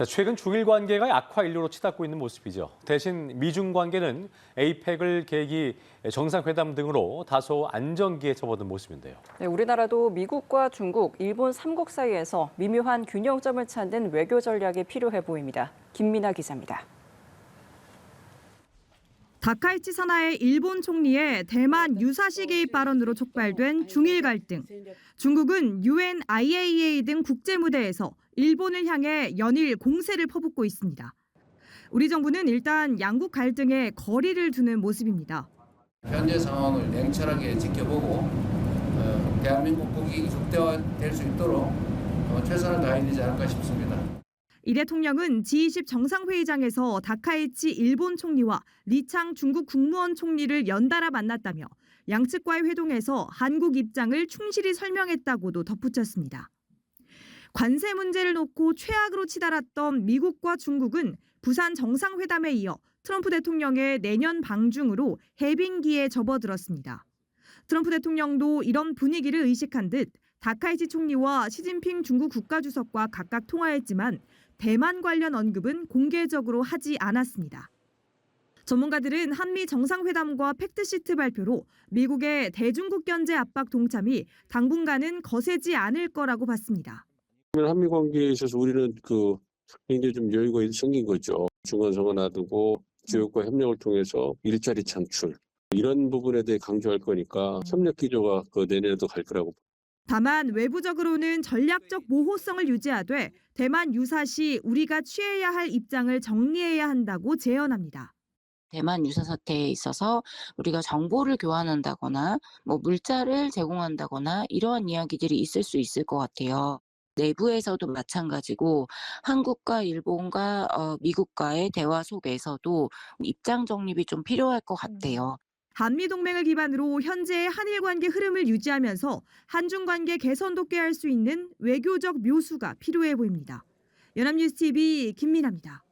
자, 최근 중일 관계가 악화 일로로 치닫고 있는 모습이죠. 대신 미중 관계는 에이펙을 계기 정상회담 등으로 다소 안정기에 접어든 모습인데요. 네, 우리나라도 미국과 중국, 일본 3국 사이에서 미묘한 균형점을 찾는 외교 전략이 필요해 보입니다. 김민아 기자입니다. 다카이치 사나의 일본 총리의 대만 유사시 개입 발언으로 촉발된 중일 갈등. 중국은 UN, IAEA 등 국제 무대에서 일본을 향해 연일 공세를 퍼붓고 있습니다. 우리 정부는 일단 양국 갈등에 거리를 두는 모습입니다. 현재 상황을 냉철하게 지켜보고 대한민국 국익이 극대화될 수 있도록 최선을 다해야 되지 않을까 싶습니다. 이 대통령은 G20 정상회의장에서 다카이치 일본 총리와 리창 중국 국무원 총리를 연달아 만났다며 양측과의 회동에서 한국 입장을 충실히 설명했다고도 덧붙였습니다. 관세 문제를 놓고 최악으로 치달았던 미국과 중국은 부산 정상회담에 이어 트럼프 대통령의 내년 방중으로 해빙기에 접어들었습니다. 트럼프 대통령도 이런 분위기를 의식한 듯 다카이치 총리와 시진핑 중국 국가주석과 각각 통화했지만 대만 관련 언급은 공개적으로 하지 않았습니다. 전문가들은 한미 정상회담과 팩트시트 발표로 미국의 대중국 견제 압박 동참이 당분간은 거세지 않을 거라고 봤습니다. 한미 관계에 있어서 우리는 굉장히 좀 여유가 생긴 거죠. 중간선거 놔두고 지역과 협력을 통해서 일자리 창출 이런 부분에 대해 강조할 거니까 협력 기조가 내년에도 갈 거라고. 다만 외부적으로는 전략적 모호성을 유지하되 대만 유사시 우리가 취해야 할 입장을 정리해야 한다고 제언합니다. 대만 유사 사태에 있어서 우리가 정보를 교환한다거나 물자를 제공한다거나 이러한 이야기들이 있을 수 있을 것 같아요. 내부에서도 마찬가지고 한국과 일본과 미국과의 대화 속에서도 입장 정립이 좀 필요할 것 같아요. 한미 동맹을 기반으로 현재의 한일 관계 흐름을 유지하면서 한중 관계 개선도 꾀할 수 있는 외교적 묘수가 필요해 보입니다. 연합뉴스 TV 김민아입니다.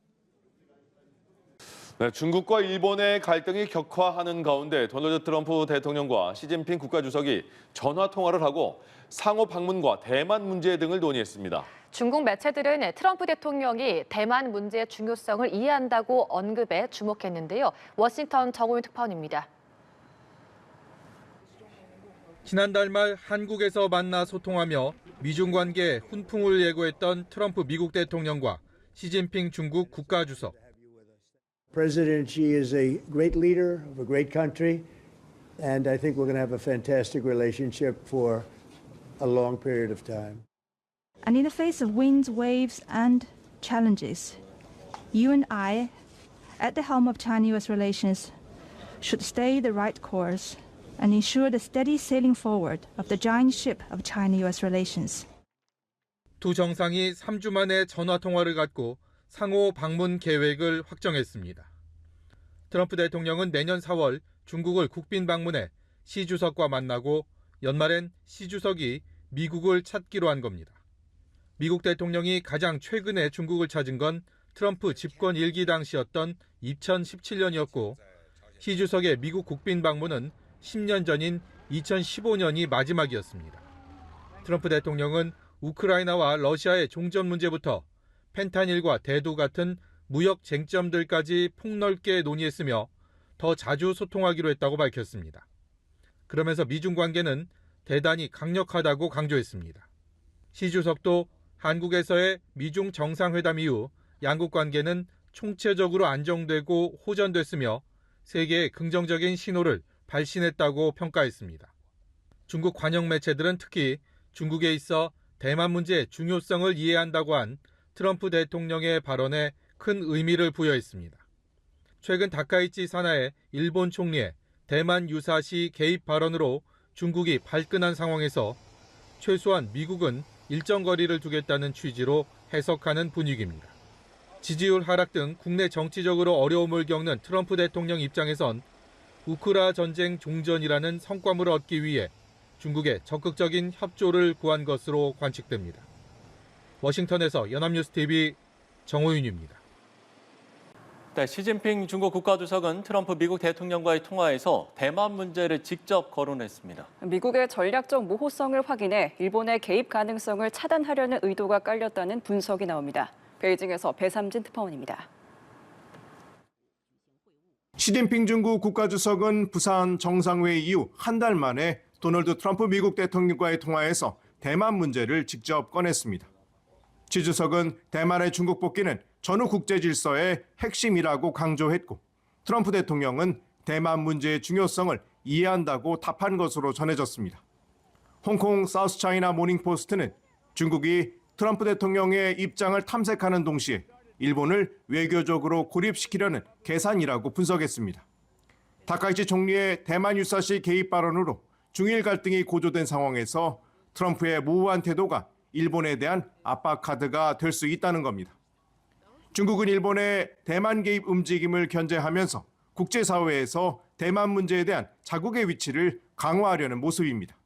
네, 중국과 일본의 갈등이 격화하는 가운데 도널드 트럼프 대통령과 시진핑 국가주석이 전화 통화를 하고 상호 방문과 대만 문제 등을 논의했습니다. 중국 매체들은 트럼프 대통령이 대만 문제의 중요성을 이해한다고 언급에 주목했는데요. 워싱턴 정호윤 특파원입니다. 지난달 말 한국에서 만나 소통하며 미중 관계에 훈풍을 예고했던 트럼프 미국 대통령과 시진핑 중국 국가주석. President Xi is a great leader of a great country, and I think we're going to have a fantastic relationship for a long period of time. And in the face of winds, waves, and challenges, you and I, at the helm of China-U.S. relations, should stay the right course and ensure the steady sailing forward of the giant ship of China-U.S. relations. 두 정상이 3주 만에 전화 통화를 갖고 상호 방문 계획을 확정했습니다. 트럼프 대통령은 내년 4월 중국을 국빈 방문해 시 주석과 만나고 연말엔 시 주석이 미국을 찾기로 한 겁니다. 미국 대통령이 가장 최근에 중국을 찾은 건 트럼프 집권 1기 당시였던 2017년이었고 시 주석의 미국 국빈 방문은 10년 전인 2015년이 마지막이었습니다. 트럼프 대통령은 우크라이나와 러시아의 종전 문제부터 펜타닐과 대두 같은 무역 쟁점들까지 폭넓게 논의했으며 더 자주 소통하기로 했다고 밝혔습니다. 그러면서 미중 관계는 대단히 강력하다고 강조했습니다. 시 주석도 한국에서의 미중 정상회담 이후 양국 관계는 총체적으로 안정되고 호전됐으며 세계에 긍정적인 신호를 발신했다고 평가했습니다. 중국 관영 매체들은 특히 중국에 있어 대만 문제의 중요성을 이해한다고 한 트럼프 대통령의 발언에 큰 의미를 부여했습니다. 최근 다카이치 사나의 일본 총리의 대만 유사시 개입 발언으로 중국이 발끈한 상황에서 최소한 미국은 일정 거리를 두겠다는 취지로 해석하는 분위기입니다. 지지율 하락 등 국내 정치적으로 어려움을 겪는 트럼프 대통령 입장에선 우크라 전쟁 종전이라는 성과물을 얻기 위해 중국의 적극적인 협조를 구한 것으로 관측됩니다. 워싱턴에서 연합뉴스 TV 정호윤입니다. 네, 시진핑 중국 국가주석은 트럼프 미국 대통령과의 통화에서 대만 문제를 직접 거론했습니다. 미국의 전략적 모호성을 확인해 일본의 개입 가능성을 차단하려는 의도가 깔렸다는 분석이 나옵니다. 베이징에서 배삼진 특파원입니다. 시진핑 중국 국가주석은 부산 정상회의 이후 한 달 만에 도널드 트럼프 미국 대통령과의 통화에서 대만 문제를 직접 꺼냈습니다. 지 주석은 대만의 중국 복귀는 전후 국제 질서의 핵심이라고 강조했고 트럼프 대통령은 대만 문제의 중요성을 이해한다고 답한 것으로 전해졌습니다. 홍콩 사우스차이나 모닝포스트는 중국이 트럼프 대통령의 입장을 탐색하는 동시에 일본을 외교적으로 고립시키려는 계산이라고 분석했습니다. 다카이치 총리의 대만 유사시 개입 발언으로 중일 갈등이 고조된 상황에서 트럼프의 모호한 태도가 일본에 대한 압박 카드가 될 수 있다는 겁니다. 중국은 일본의 대만 개입 움직임을 견제하면서 국제사회에서 대만 문제에 대한 자국의 위치를 강화하려는 모습입니다.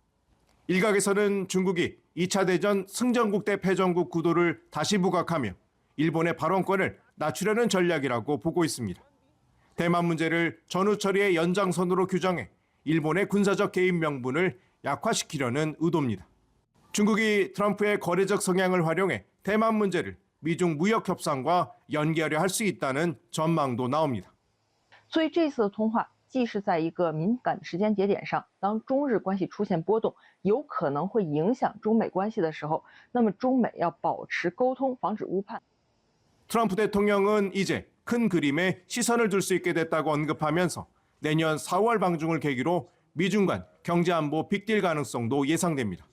일각에서는 중국이 2차 대전 승전국 대 패전국 구도를 다시 부각하며 일본의 발언권을 낮추려는 전략이라고 보고 있습니다. 대만 문제를 전후 처리의 연장선으로 규정해 일본의 군사적 개입 명분을 약화시키려는 의도입니다. 중국이 트럼프의 거래적 성향을 활용해 대만 문제를 미중 무역 협상과 연계하려 할 수 있다는 전망도 나옵니다. 所以这次的通话既是在一个敏感的时间节点上，当中日关系出现波动，有可能会影响中美关系的时候，那么中美要保持沟通，防止误判。 트럼프 대통령은 이제 큰 그림에 시선을 둘 수 있게 됐다고 언급하면서 내년 4월 방중을 계기로 미중 간 경제안보 빅딜 가능성도 예상됩니다.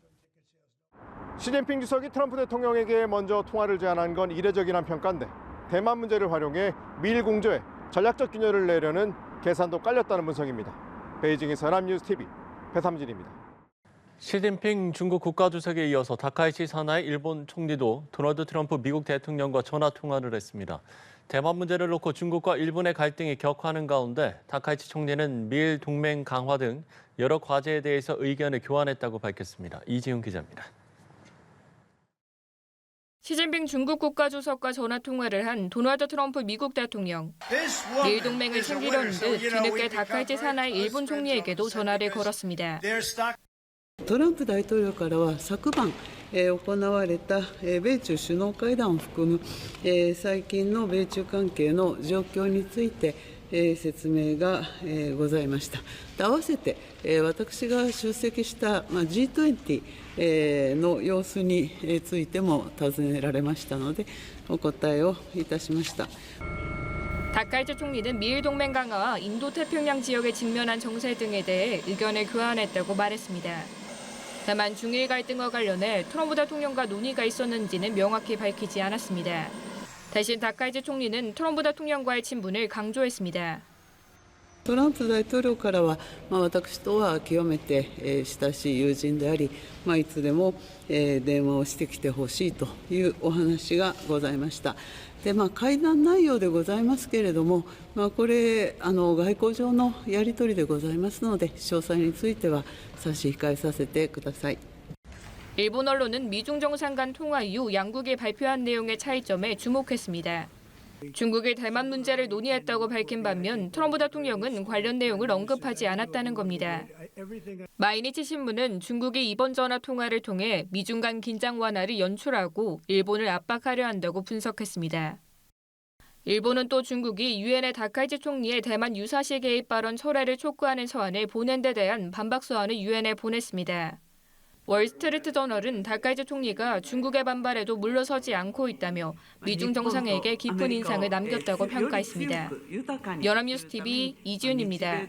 시진핑 주석이 트럼프 대통령에게 먼저 통화를 제안한 건 이례적이란 평가인데 대만 문제를 활용해 미일 공조에 전략적 균열을 내려는 계산도 깔렸다는 분석입니다. 베이징에서 연합뉴스TV 배삼진입니다. 시진핑 중국 국가주석에 이어서 다카이치 사나이 일본 총리도 도널드 트럼프 미국 대통령과 전화 통화를 했습니다. 대만 문제를 놓고 중국과 일본의 갈등이 격화하는 가운데 다카이치 총리는 미일 동맹 강화 등 여러 과제에 대해서 의견을 교환했다고 밝혔습니다. 이지훈 기자입니다. 시진핑 중국 국가주석과 전화통화를 한 도널드 트럼프 미국 대통령. 미일 동맹을 챙기려는 듯 뒤늦게 다카이치 사나이 일본 총리에게도 전화를 걸었습니다. トランプ大統領からは昨晩、行われた、米中首脳会談を含む、最近の米中関係の状況について、説明が、ございました。合わせて、私が出席した、G20、の様子についても尋ねられましたので、お答えをいたしました。 다카이치 총리는 미일 동맹 강화와 인도태평양 지역에 직면한 정세 등에 대해 의견을 교환했다고 말했습니다. 다만 중일 갈등과 관련해 트럼프 대통령과 논의가 있었는지는 명확히 밝히지 않았습니다. 대신 다카이치 총리는 트럼프 대통령과의 친분을 강조했습니다. トランプ大統領からは、私とは極めて、親しい友人であり、いつでも、電話をしてきてほしいというお話がございました。で会談内容でございますけれども、これ外交上のやり取りでございますので詳細については差し控えさせてください。 일본 언론은 미중 정상 간 통화 이후 양국이 발표한 내용의 차이점에 주목했습니다. 중국이 대만 문제를 논의했다고 밝힌 반면 트럼프 대통령은 관련 내용을 언급하지 않았다는 겁니다. 마이니치 신문은 중국이 이번 전화 통화를 통해 미중 간 긴장 완화를 연출하고 일본을 압박하려 한다고 분석했습니다. 일본은 또 중국이 유엔의 다카이치 총리의 대만 유사시 개입 발언 철회를 촉구하는 서한을 보낸 데 대한 반박 서한을 유엔에 보냈습니다. 월스트리트 저널은 다카이치 총리가 중국의 반발에도 물러서지 않고 있다며 미중 정상에게 깊은 인상을 남겼다고 평가했습니다. 연합뉴스TV 이지훈입니다.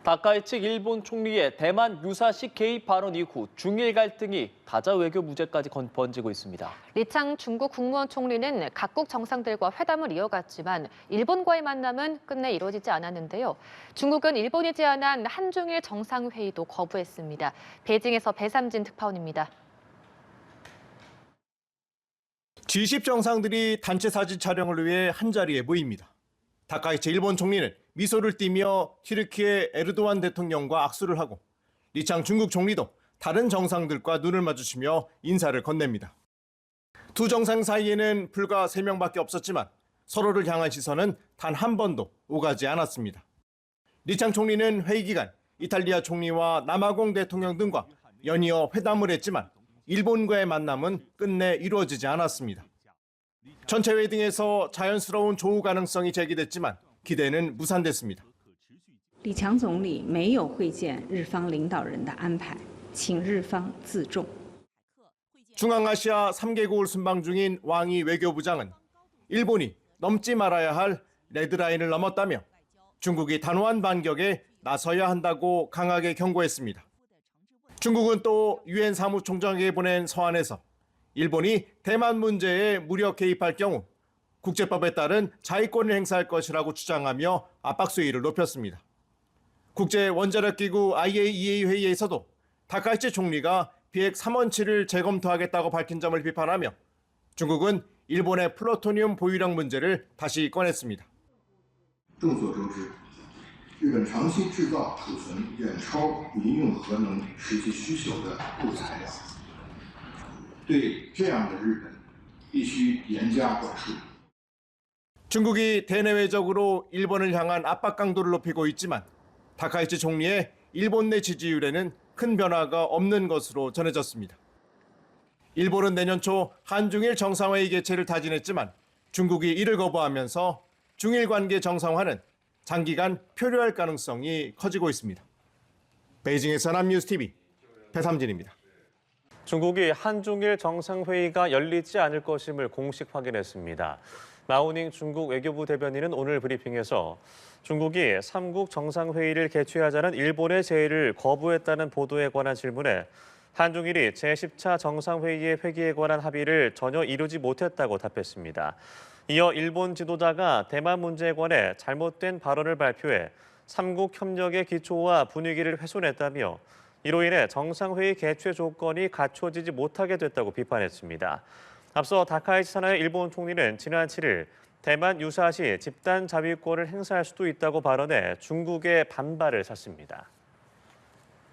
다카이치 일본 총리의 대만 유사시 개입 발언 이후 중일 갈등이 다자 외교 무제까지 번지고 있습니다. 리창 중국 국무원 총리는 각국 정상들과 회담을 이어갔지만 일본과의 만남은 끝내 이루어지지 않았는데요. 중국은 일본이 제안한 한중일 정상회의도 거부했습니다. 베이징에서 배삼진 특파원입니다. G20 정상들이 단체 사진 촬영을 위해 한자리에 모입니다. 다카이치 일본 총리는 미소를 띠며 튀르키예 에르도안 대통령과 악수를 하고 리창 중국 총리도 다른 정상들과 눈을 마주치며 인사를 건넵니다. 두 정상 사이에는 불과 3명밖에 없었지만 서로를 향한 시선은 단 한 번도 오가지 않았습니다. 리창 총리는 회의 기간 이탈리아 총리와 남아공 대통령 등과 연이어 회담을 했지만 일본과의 만남은 끝내 이루어지지 않았습니다. 전체 회의등에서 자연스러운 조우 가능성이 제기됐지만 기대는 무산됐습니다. 李强总理没有会见日方领导人的安排，请日方自重。 중앙아시아 3개국을 순방 중인 왕이 외교부장은 일본이 넘지 말아야 할 레드라인을 넘었다며 중국이 단호한 반격에 나서야 한다고 강하게 경고했습니다. 중국은 또 유엔 사무총장에게 보낸 서한에서 일본이 대만 문제에 무력 개입할 경우 국제법에 따른 자위권을 행사할 것이라고 주장하며 압박 수위를 높였습니다. 국제원자력기구 IAEA 회의에서도 다카이치 총리가 비핵 3원치를 재검토하겠다고 밝힌 점을 비판하며 중국은 일본의 플루토늄 보유량 문제를 다시 꺼냈습니다. 众所周知，日本长期制造储存远超民用核能实际需求的固材料，对这样的日本必须严加管束。 중국이 대내외적으로 일본을 향한 압박 강도를 높이고 있지만 다카이치 총리의 일본 내 지지율에는 큰 변화가 없는 것으로 전해졌습니다. 일본은 내년 초 한중일 정상회의 개최를 타진했지만 중국이 이를 거부하면서 중일 관계 정상화는 장기간 표류할 가능성이 커지고 있습니다. 베이징에서 남뉴스TV 배삼진입니다. 중국이 한중일 정상회의가 열리지 않을 것임을 공식 확인했습니다. 마오닝 중국 외교부 대변인은 오늘 브리핑에서 중국이 3국 정상회의를 개최하자는 일본의 제의를 거부했다는 보도에 관한 질문에 한중일이 제10차 정상회의의 회기에 관한 합의를 전혀 이루지 못했다고 답했습니다. 이어 일본 지도자가 대만 문제에 관해 잘못된 발언을 발표해 3국 협력의 기초와 분위기를 훼손했다며 이로 인해 정상회의 개최 조건이 갖춰지지 못하게 됐다고 비판했습니다. 앞서 다카이치 사나의 일본 총리는 지난 7일 대만 유사시 집단 자위권을 행사할 수도 있다고 발언해 중국의 반발을 샀습니다.